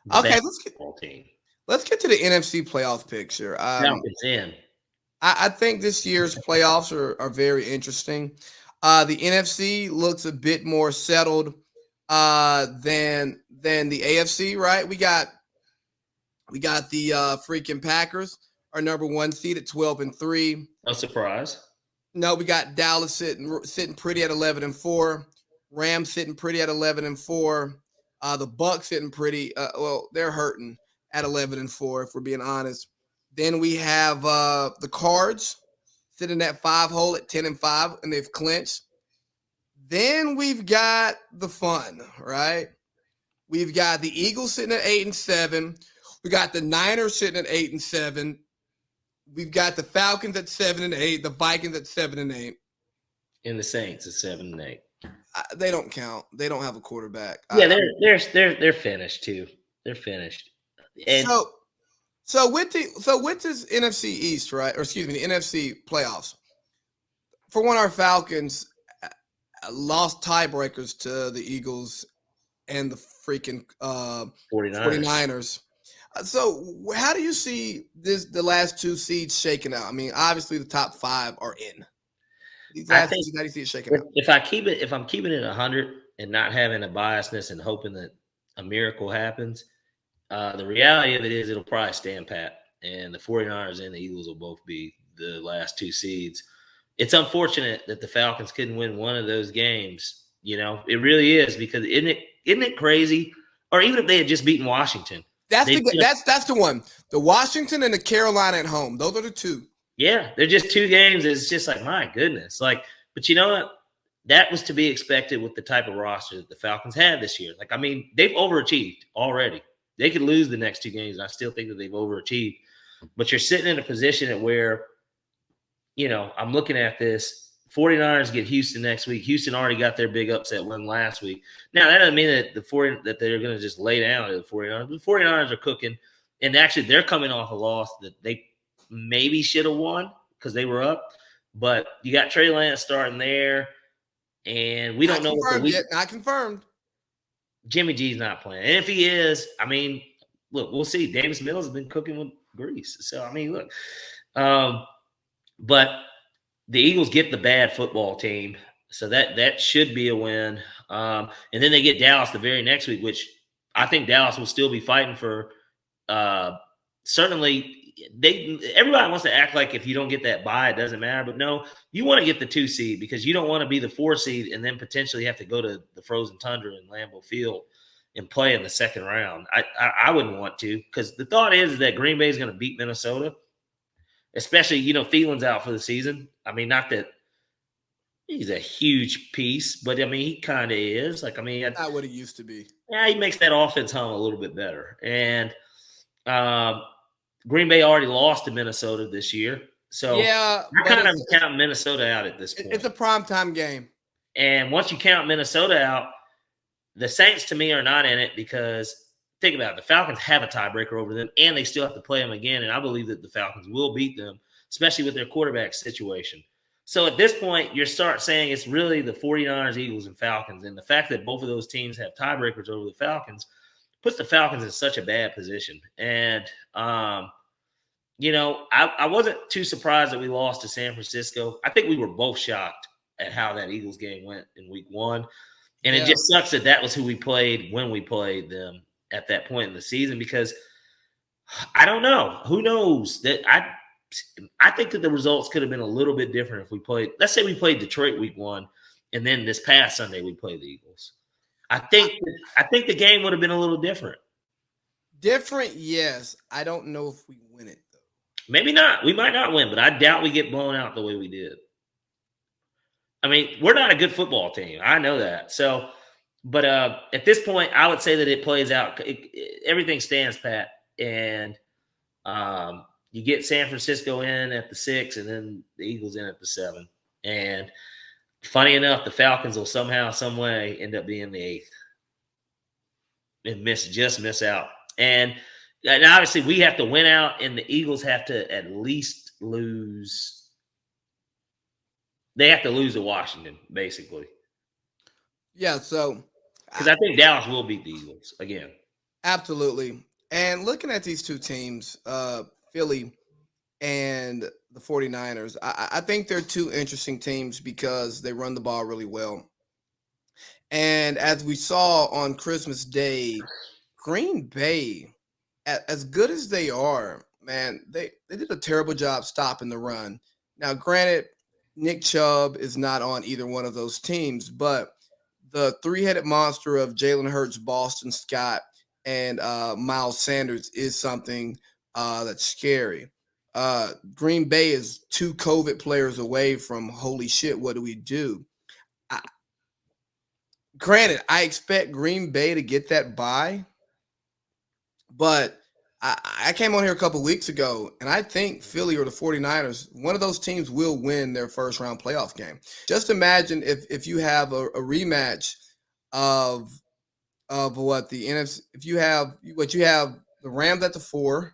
The Okay, basketball team. let's get to the NFC playoff picture. Falcons in. I think this year's playoffs are very interesting. The NFC looks a bit more settled than the AFC, right? We got the freaking Packers, our number one seed at 12-3. No surprise. No, we got Dallas sitting pretty at 11-4. Rams sitting pretty at 11-4. The Bucks sitting pretty. Well, they're hurting at 11-4 if we're being honest. Then we have the Cards sitting at 5 hole at 10-5, and they've clinched. Then we've got the fun, right? We've got the Eagles sitting at 8-7. We got the Niners sitting at 8-7. We've got the Falcons at 7-8. The Vikings at 7-8. And the Saints at 7-8. They don't count. They don't have a quarterback. Yeah, they're finished too. They're finished. And so with this NFC East, right? Or excuse me, the NFC playoffs. For one, our Falcons lost tiebreakers to the Eagles and the freaking 49ers. So how do you see the last two seeds shaking out? I mean, obviously the top 5 are in. These last two seeds, how do you see it shaking out? If I'm keeping it 100 and not having a biasness and hoping that a miracle happens, the reality of it is it'll probably stand pat, and the 49ers and the Eagles will both be the last two seeds. It's unfortunate that the Falcons couldn't win one of those games. You know, it really is, because isn't it crazy? Or even if they had just beaten Washington. That's the one. The Washington and the Carolina at home. Those are the two. Yeah, they're just two games. It's just like, my goodness. Like, but you know what? That was to be expected with the type of roster that the Falcons had this year. Like, I mean, they've overachieved already. They could lose the next two games, and I still think that they've overachieved. But you're sitting in a position at where, you know, I'm looking at this. 49ers get Houston next week. Houston already got their big upset win last week. Now, that doesn't mean that that they're going to just lay down to the 49ers. The 49ers are cooking, and actually they're coming off a loss that they maybe should have won because they were up. But you got Trey Lance starting there, and we don't know what the week. Not confirmed. Jimmy G's not playing. And if he is, I mean, look, we'll see. Davis Mills has been cooking with grease. So, I mean, look. But the Eagles get the bad football team, so that should be a win. And then they get Dallas the very next week, which I think Dallas will still be fighting for. Certainly, everybody wants to act like if you don't get that bye, it doesn't matter. But no, you want to get the 2 seed because you don't want to be the 4 seed and then potentially have to go to the frozen tundra in Lambeau Field and play in the second round. I wouldn't want to, because the thought is that Green Bay is going to beat Minnesota. Especially, you know, Thielen's out for the season. I mean, not that he's a huge piece, but, I mean, he kind of is. Like, I mean. Not what he used to be. Yeah, he makes that offense hum a little bit better. And Green Bay already lost to Minnesota this year. So, yeah, I kind of count Minnesota out at this point. It's a primetime game. And once you count Minnesota out, the Saints, to me, are not in it because – think about it. The Falcons have a tiebreaker over them, and they still have to play them again. And I believe that the Falcons will beat them, especially with their quarterback situation. So at this point, you start saying it's really the 49ers, Eagles, and Falcons. And the fact that both of those teams have tiebreakers over the Falcons puts the Falcons in such a bad position. And, you know, I wasn't too surprised that we lost to San Francisco. I think we were both shocked at how that Eagles game went in week 1. And it just sucks that was who we played when we played them at that point in the season, because I don't know. Who knows? That I think that the results could have been a little bit different if we played. Let's say we played Detroit week 1, and then this past Sunday we played the Eagles. I think the game would have been a little different. Different, yes. I don't know if we win it though. Maybe not. We might not win, but I doubt we get blown out the way we did. I mean, we're not a good football team. I know that. So. But at this point, I would say that it plays out. Everything stands pat, and you get San Francisco in at the 6, and then the Eagles in at the 7. And funny enough, the Falcons will somehow, some way, end up being the 8th and miss out. And obviously, we have to win out, and the Eagles have to at least lose. They have to lose to Washington, basically. Yeah, so. Because I think Dallas will beat the Eagles again. Absolutely. And looking at these two teams, Philly and the 49ers, I think they're two interesting teams because they run the ball really well. And as we saw on Christmas Day, Green Bay, as good as they are, man, they did a terrible job stopping the run. Now, granted, Nick Chubb is not on either one of those teams, but the three-headed monster of Jalen Hurts, Boston Scott, and Miles Sanders is something that's scary. Green Bay is two COVID players away from holy shit, what do we do? I, Granted, I expect Green Bay to get that bye, but I came on here a couple weeks ago, and I think Philly or the 49ers, one of those teams will win their first round playoff game. Just imagine if you have a rematch of what the NFC, if you have the Rams at the 4.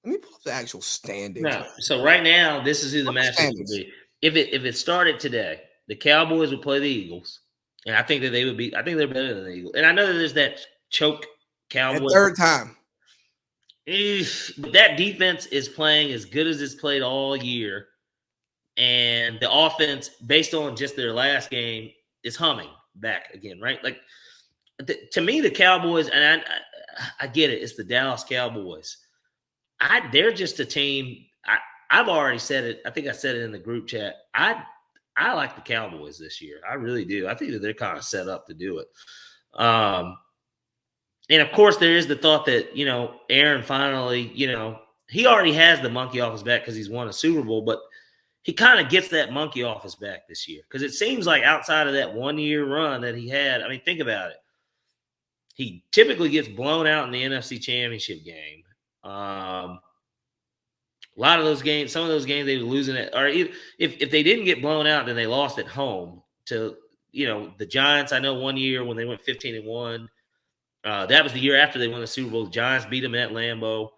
Let me pull up the actual standings. No. So right now, this is who the matchup would be. If it started today, the Cowboys would play the Eagles, and I think that they would be. I think they're better than the Eagles, and I know that there's that choke Cowboys. That third time. But that defense is playing as good as it's played all year, and the offense, based on just their last game, is humming back again. Right? Like to me, the Cowboys, and I get it. It's the Dallas Cowboys. They're just a team. I've already said it. I think I said it in the group chat. I like the Cowboys this year. I really do. I think that they're kind of set up to do it. And of course, there is the thought that, Aaron finally, he already has the monkey off his back because he's won a Super Bowl, but he kind of gets that monkey off his back this year because it seems like outside of that 1 year run that he had, I mean, think about it. He typically gets blown out in the NFC Championship game. A lot of those games, some of those games they were losing it, or if they didn't get blown out, then they lost at home to, the Giants. I know 1 year when they went 15-1. That was the year after they won the Super Bowl. The Giants beat them at Lambeau.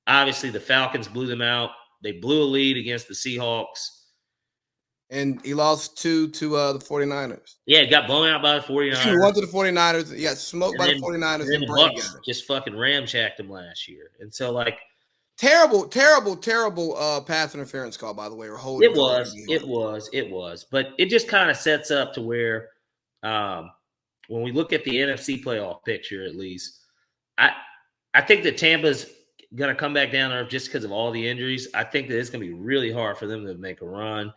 Obviously, the Falcons blew them out. They blew a lead against the Seahawks. And he lost 2 to the 49ers. Yeah, he got blown out by the 49ers. 1 to the 49ers. He got smoked by the 49ers. And then the Bucs just fucking ramshacked him last year. And so, terrible pass interference call, by the way. Or holding. It was. But it just kind of sets up to where when we look at the NFC playoff picture, at least, I think that Tampa's going to come back down there just because of all the injuries. I think that it's going to be really hard for them to make a run.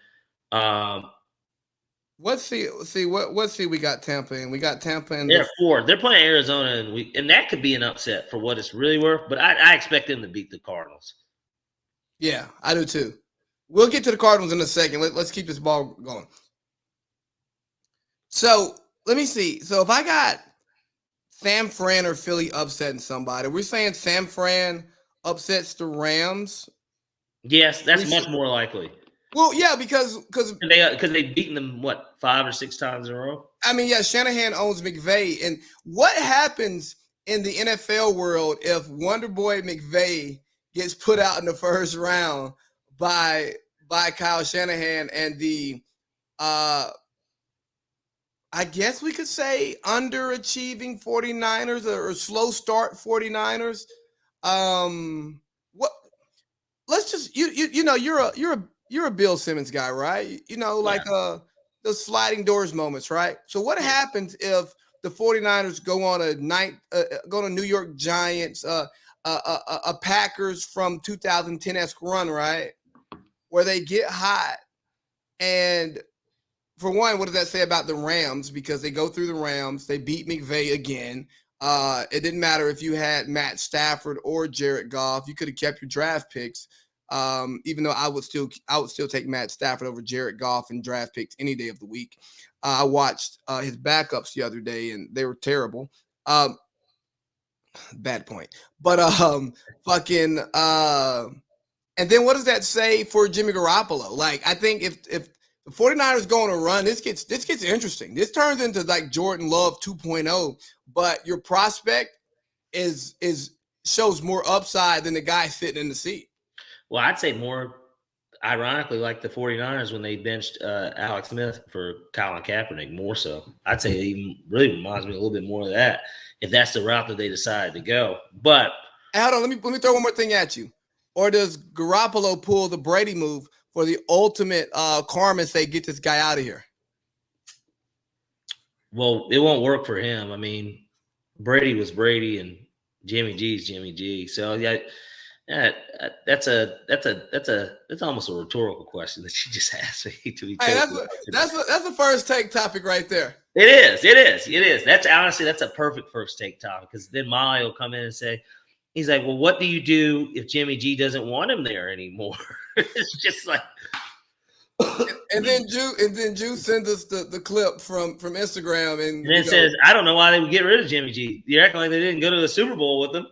Let's see. We got Tampa in. We got Tampa in. They're 4. They're playing Arizona, and that could be an upset for what it's really worth. But I expect them to beat the Cardinals. Yeah, I do too. We'll get to the Cardinals in a second. Let's keep this ball going. So let me see. So if I got San Fran or Philly upsetting somebody, we're saying San Fran upsets the Rams. Yes, that's much more likely. Well, yeah, because they've beaten them 5 or 6 times in a row. I mean, yeah, Shanahan owns McVay, and what happens in the NFL world if Wonder Boy McVay gets put out in the first round by Kyle Shanahan and the I guess we could say underachieving 49ers or slow start 49ers. Let's just you're a Bill Simmons guy, right? The sliding doors moments, right? So what happens if the 49ers go on go to New York Giants, a Packers from 2010-esque run, right? Where they get hot. And for one, what does that say about the Rams? Because they go through the Rams, they beat McVay again. It didn't matter if you had Matt Stafford or Jared Goff. You could have kept your draft picks. Even though I would still take Matt Stafford over Jared Goff and draft picks any day of the week. I watched his backups the other day and they were terrible. Bad point. But and then what does that say for Jimmy Garoppolo? I think if the 49ers go on a run, this gets interesting. This turns into like Jordan Love 2.0, but your prospect shows more upside than the guy sitting in the seat. Well, I'd say more. ironically like the 49ers when they benched Alex Smith for Colin Kaepernick more so. I'd say it even really reminds me a little bit more of that if that's the route that they decided to go. But hold on, let me throw one more thing at you. Or does Garoppolo pull the Brady move for the ultimate karma and say, get this guy out of here? Well, it won't work for him. I mean, Brady was Brady and Jimmy G's Jimmy G. So yeah, that's almost a rhetorical question that you just asked me. To be that's the first take topic right there. It is. That's honestly that's a perfect first take topic because then Molly will come in and say, he's like, well, what do you do if Jimmy G doesn't want him there anymore? It's just like. And then Ju sends us the clip from Instagram and then says, I don't know why they would get rid of Jimmy G. You're acting like they didn't go to the Super Bowl with him.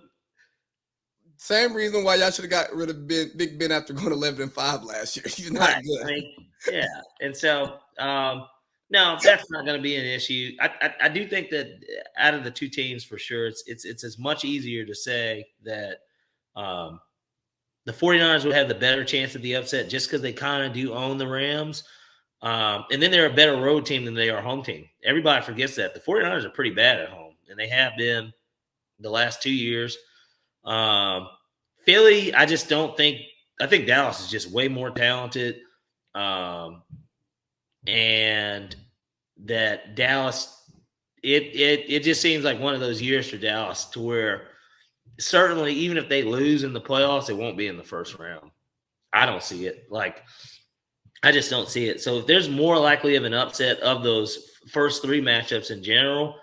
Same reason why y'all should have got rid of Big Ben after going 11-5 last year. He's not good. I mean, yeah. And so, no, that's not going to be an issue. I do think that out of the two teams, for sure, it's as much easier to say that the 49ers would have the better chance of the upset just because they kind of do own the Rams. And then they're a better road team than they are home team. Everybody forgets that. The 49ers are pretty bad at home, and they have been the last 2 years. Philly, I just don't think – I think Dallas is just way more talented. And that Dallas it just seems like one of those years for Dallas to where certainly even if they lose in the playoffs, it won't be in the first round. I don't see it. Like, I just don't see it. So if there's more likely of an upset of those first three matchups in general,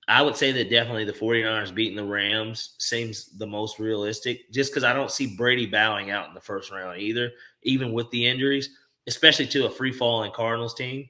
I would say that definitely the 49ers beating the Rams seems the most realistic just because I don't see Brady bowing out in the first round either, even with the injuries, especially to a free-falling Cardinals team.